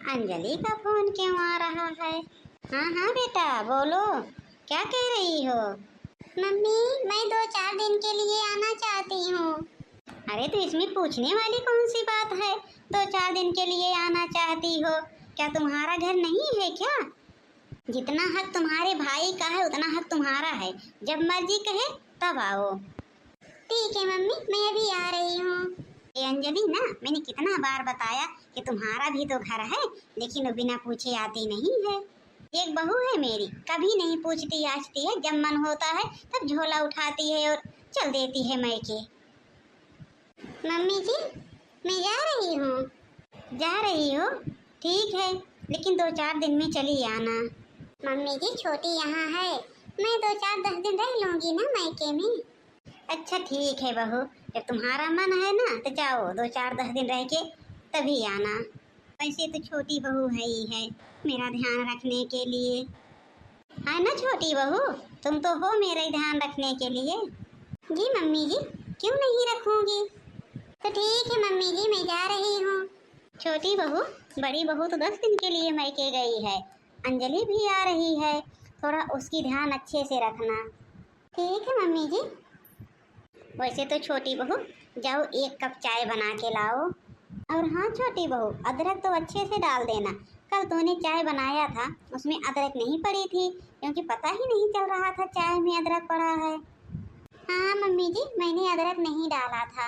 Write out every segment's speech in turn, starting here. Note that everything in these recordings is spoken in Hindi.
अंजलि का फोन क्यों आ रहा है? हाँ हाँ बेटा बोलो, क्या कह रही हो? मम्मी, मैं 2-4 दिन के लिए आना चाहती हूँ। अरे तो इसमें पूछने वाली कौन सी बात है? 2-4 दिन के लिए आना चाहती हो? क्या तुम्हारा घर नहीं है क्या? जितना हक तुम्हारे भाई का है उतना हक तुम्हारा है। जब मर्जी कहे तब आओ। ठीक है मम्मी, मैं अभी आ रही हूँ। अंजलि ना, मैंने कितना बार बताया कि तुम्हारा भी तो घर है, लेकिन वो बिना पूछे आती नहीं है। एक बहू है मेरी, कभी नहीं पूछती आछती है, जब मन होता है तब झोला उठाती है और चल देती है मैके। मम्मी जी, मैं जा रही हूँ। जा रही हो? ठीक है, लेकिन 2-4 दिन में चली आना। मम्मी जी, छोटी यहाँ है, मैं 2-4-10 दिन रह लूँगी ना मायके में। अच्छा ठीक है बहू, जब तुम्हारा मन है ना तो जाओ, 2-4-10 दिन रह के तभी आना। वैसे तो छोटी बहू है ही है मेरा ध्यान रखने के लिए, है ना छोटी बहू? तुम तो हो मेरा ध्यान रखने के लिए। जी मम्मी जी, क्यों नहीं रखूँगी। तो ठीक है मम्मी जी, मैं जा रही हूँ। छोटी बहू, बड़ी बहू तो 10 दिन के लिए मैके गई है, अंजलि भी आ रही है, थोड़ा उसकी ध्यान अच्छे से रखना। ठीक है मम्मी जी। वैसे तो छोटी बहू, जाओ 1 कप चाय बना के लाओ। और हाँ छोटी बहू, अदरक तो अच्छे से डाल देना। कल तूने चाय बनाया था, उसमें अदरक नहीं पड़ी थी, क्योंकि पता ही नहीं चल रहा था चाय में अदरक पड़ा है। हाँ मम्मी जी, मैंने अदरक नहीं डाला था।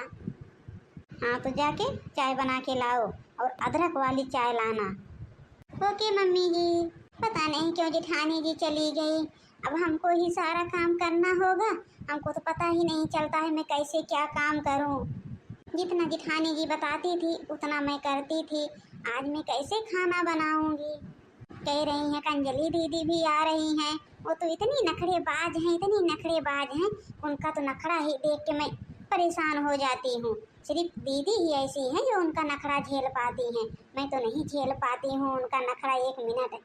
हाँ तो जाके चाय बना के लाओ और अदरक वाली चाय लाना। ओके मम्मी जी। पता नहीं क्यों जेठानी जी चली गई, अब हमको ही सारा काम करना होगा। हमको तो पता ही नहीं चलता है मैं कैसे क्या काम करूं। जितना जेठानी जी बताती थी उतना मैं करती थी। आज मैं कैसे खाना बनाऊंगी। कह रही हैं कि अंजलि दीदी भी आ रही हैं, वो तो इतनी नखरेबाज हैं, इतनी नखरेबाज हैं। उनका तो नखरा ही देख के मैं परेशान हो जाती हूँ। सिर्फ दीदी ही ऐसी हैं जो उनका नखरा झेल पाती हैं, मैं तो नहीं झेल पाती हूँ उनका नखरा 1 मिनट।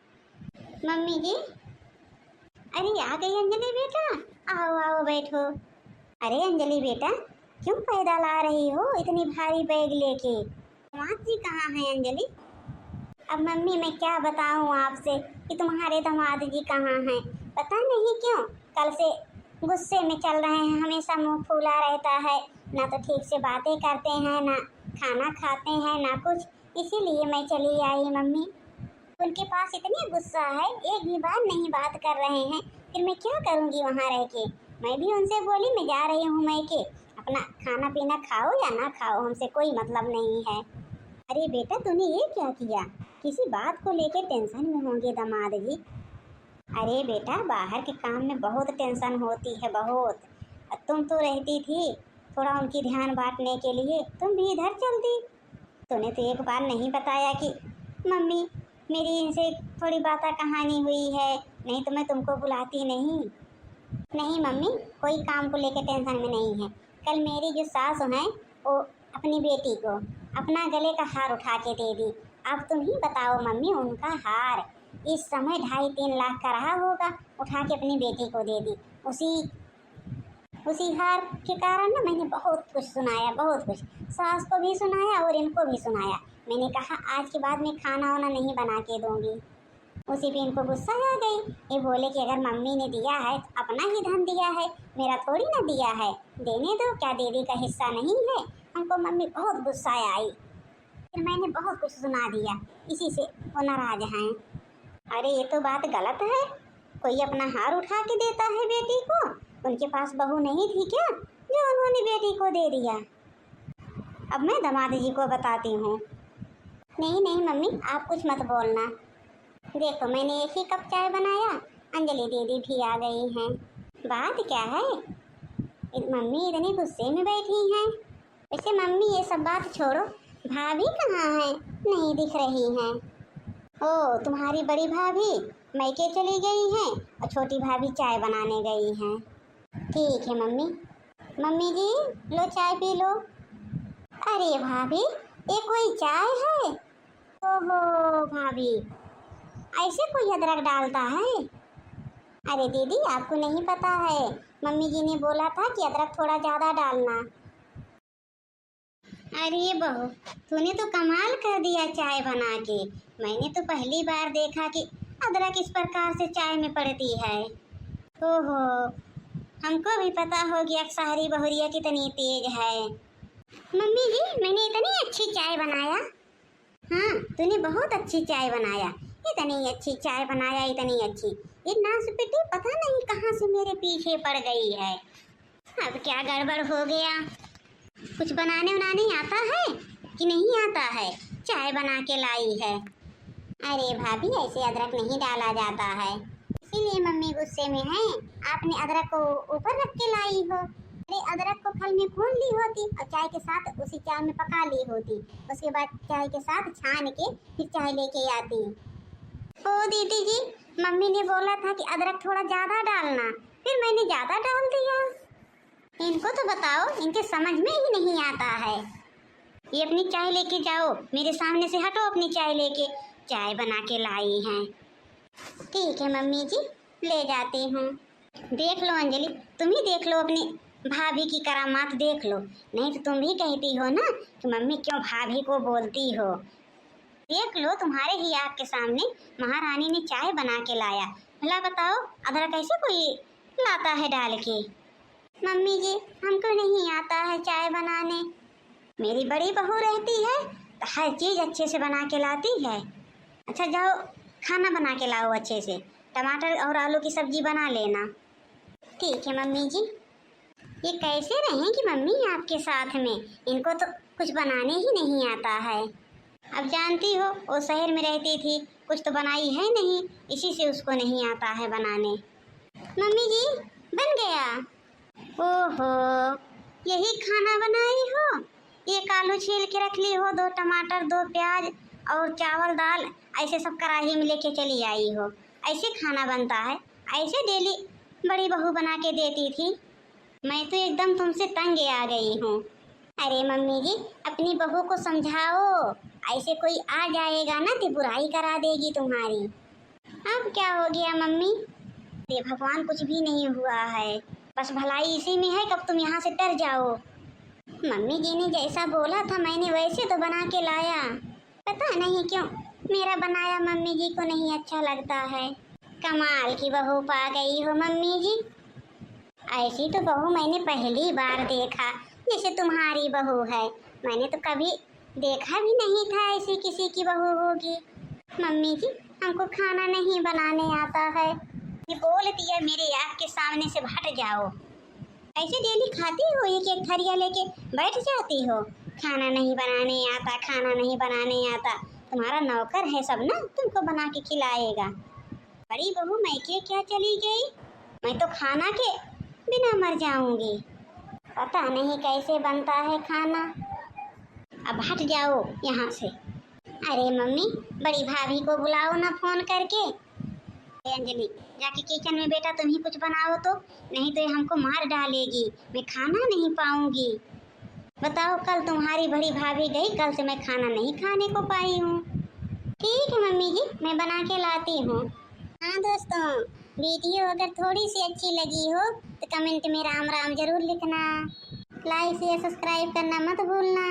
मम्मी जी, अरे आ गई अंजलि बेटा, आओ आओ बैठो। अरे अंजलि बेटा, क्यों पैदल आ रही हो इतनी भारी बैग लेके? दामाद जी कहाँ हैं अंजलि? अब मम्मी मैं क्या बताऊँ आपसे कि तुम्हारे दामाद जी कहाँ हैं। पता नहीं क्यों कल से गुस्से में चल रहे हैं, हमेशा मुंह फूला रहता है, ना तो ठीक से बातें करते हैं, ना खाना खाते हैं, ना कुछ। इसीलिए मैं चली आई मम्मी। उनके पास इतनी गुस्सा है, एक भी बार नहीं बात कर रहे हैं, फिर मैं क्या करूँगी वहाँ रह के। मैं भी उनसे बोली मैं जा रही हूँ मैके, अपना खाना पीना खाओ या ना खाओ, हमसे कोई मतलब नहीं है। अरे बेटा, तूने ये क्या किया? किसी बात को लेके टेंशन में होंगे दामाद जी। अरे बेटा, बाहर के काम में बहुत टेंशन होती है, बहुत। तुम तो रहती थी थोड़ा उनकी ध्यान बांटने के लिए, तुम भी इधर चल दी। तूने तो एक बार नहीं बताया कि मम्मी मेरी इनसे थोड़ी बात कहानी हुई है, नहीं तो मैं तुमको बुलाती नहीं। नहीं मम्मी, कोई काम को लेकर टेंशन में नहीं है। कल मेरी जो सास है वो अपनी बेटी को अपना गले का हार उठा के दे दी। अब तुम ही बताओ मम्मी, उनका हार इस समय 2.5-3 लाख का रहा होगा, उठा के अपनी बेटी को दे दी। उसी हार के कारण ना मैंने बहुत कुछ सुनाया, बहुत कुछ सास को भी सुनाया और इनको भी सुनाया। मैंने कहा आज के बाद मैं खाना वाना नहीं बना के दूंगी। उसी पे इनको गुस्सा आ गई। ये बोले कि अगर मम्मी ने दिया है तो अपना ही धन दिया है, मेरा थोड़ी ना दिया है, देने दो, क्या दीदी का हिस्सा नहीं है। हमको मम्मी बहुत गुस्सा आई, फिर मैंने बहुत कुछ सुना दिया, इसी से वो नाराज हैं। अरे ये तो बात गलत है, कोई अपना हार उठा के देता है बेटी को? उनके पास बहू नहीं थी क्या जो उन्होंने बेटी को दे दिया? अब मैं दामाद जी को बताती हूँ। नहीं नहीं मम्मी, आप कुछ मत बोलना। देखो मैंने 1 ही कप चाय बनाया, अंजलि दीदी भी आ गई हैं। बात क्या है, मम्मी इतनी गुस्से में बैठी हैं। वैसे मम्मी ये सब बात छोड़ो, भाभी कहाँ हैं? नहीं दिख रही हैं। ओ, तुम्हारी बड़ी भाभी मैके चली गई हैं और छोटी भाभी चाय बनाने गई हैं। ठीक है मम्मी। मम्मी जी लो चाय पी लो। अरे भाभी, ये कोई चाय है? ओहो भाभी, ऐसे कोई अदरक डालता है? अरे दीदी आपको नहीं पता है, मम्मी जी ने बोला था कि अदरक थोड़ा ज़्यादा डालना। अरे बहू, तूने तो कमाल कर दिया चाय बना के। मैंने तो पहली बार देखा कि अदरक इस प्रकार से चाय में पड़ती है। ओहो, हमको भी पता हो गया कि सारी बहुरिया कितनी तेज है। मम्मी जी, मैंने इतनी अच्छी चाय बनाया। हाँ, तूने बहुत अच्छी चाय बनाया। इतनी अच्छी चाय बनाया, इतनी अच्छी। ये नासपीटी पता नहीं कहाँ से मेरे पीछे पड़ गई है। अब क्या गड़बड़ हो गया? कुछ बनाने उनाने आता है कि नहीं आता है? चाय बना के लाई है। अरे भाभी, ऐसे अदरक नहीं डाला जाता है, इसीलिए मम्मी गुस्से में है। आपने अदरक को ऊपर रख के लाई हो। अरे अदरक को फल में भून ली होती और चाय के साथ उसी चाय में पका ली होती। उसके बाद चाय के साथ छान के फिर चाय लेके आती। ओ दीदी जी, मम्मी ने बोला था कि अदरक थोड़ा ज्यादा डालना, फिर मैंने ज्यादा डाल दिया। इनको तो बताओ, इनके समझ में ही नहीं आता है। ये अपनी चाय लेके जाओ, मेरे सामने से हटो। अपनी चाय लेके, चाय बना के लाई हैं। ठीक है मम्मी जी, ले जाती हूँ। देख लो अंजलि, तुम ही देख लो, अपनी भाभी की करामात देख लो। नहीं तो तुम भी कहती हो ना कि मम्मी क्यों भाभी को बोलती हो। देख लो, तुम्हारे ही आँख के सामने महारानी ने चाय बना के लाया। भला बताओ, अदरक कैसे कोई लाता है डाल के? मम्मी जी, हमको नहीं आता है चाय बनाने। मेरी बड़ी बहू रहती है तो हर चीज़ अच्छे से बना के लाती है। अच्छा जाओ, खाना बना के लाओ अच्छे से। टमाटर और आलू की सब्जी बना लेना। ठीक है मम्मी जी। ये कैसे रहेंगी मम्मी आपके साथ में? इनको तो कुछ बनाने ही नहीं आता है। अब जानती हो, वो शहर में रहती थी, कुछ तो बनाई है नहीं, इसी से उसको नहीं आता है बनाने। मम्मी जी, बन गया। ओहो, यही खाना बनाई हो? एक आलू छील के रख ली हो, 2 टमाटर, 2 प्याज और चावल दाल ऐसे सब कढ़ाई में लेके चली आई हो। ऐसे खाना बनता है? ऐसे डेली बड़ी बहू बना के देती थी। मैं तो एकदम तुमसे तंग आ गई हूँ। अरे मम्मी जी, अपनी बहू को समझाओ। ऐसे कोई आ जाएगा ना तो बुराई करा देगी तुम्हारी। अब क्या हो गया मम्मी? अरे भगवान, कुछ भी नहीं हुआ है, बस भलाई इसी में है। कब तुम यहाँ से डर जाओ। मम्मी जी ने जैसा बोला था मैंने वैसे तो बना के लाया। पता नहीं क्यों मेरा बनाया मम्मी जी को नहीं अच्छा लगता है। कमाल की बहू पा गई हो मम्मी जी। ऐसी तो बहू मैंने पहली बार देखा जैसे तुम्हारी बहू है। मैंने तो कभी देखा भी नहीं था ऐसी किसी की बहू होगी। मम्मी जी, हमको खाना नहीं बनाने आता है। ये बोलती है मेरे आँख के सामने से हट जाओ। ऐसे डेली खाती हो, एक थरिया लेके बैठ जाती हो। खाना नहीं बनाने आता, खाना नहीं बनाने आता। तुम्हारा नौकर है सब ना, तुमको बना के खिलाएगा। बड़ी बहू मैके क्या चली गई? मैं तो खाना के बिना मर जाऊंगी। पता नहीं कैसे बनता है खाना। अब हट जाओ यहाँ से। अरे मम्मी, बड़ी भाभी को बुलाओ ना फोन करके। अंजलि, जाके किचन में बेटा तुम ही कुछ बनाओ तो, नहीं तो ये हमको मार डालेगी। मैं खाना नहीं पाऊंगी। बताओ, कल तुम्हारी बड़ी भाभी गई, कल से मैं खाना नहीं खाने को पाई हूँ। ठीक है मम्मी जी, मैं बना के लाती हूँ। हाँ दोस्तों, वीडियो अगर थोड़ी सी अच्छी लगी हो तो कमेंट में राम राम जरूर लिखना। लाइक शेयर सब्सक्राइब करना मत भूलना।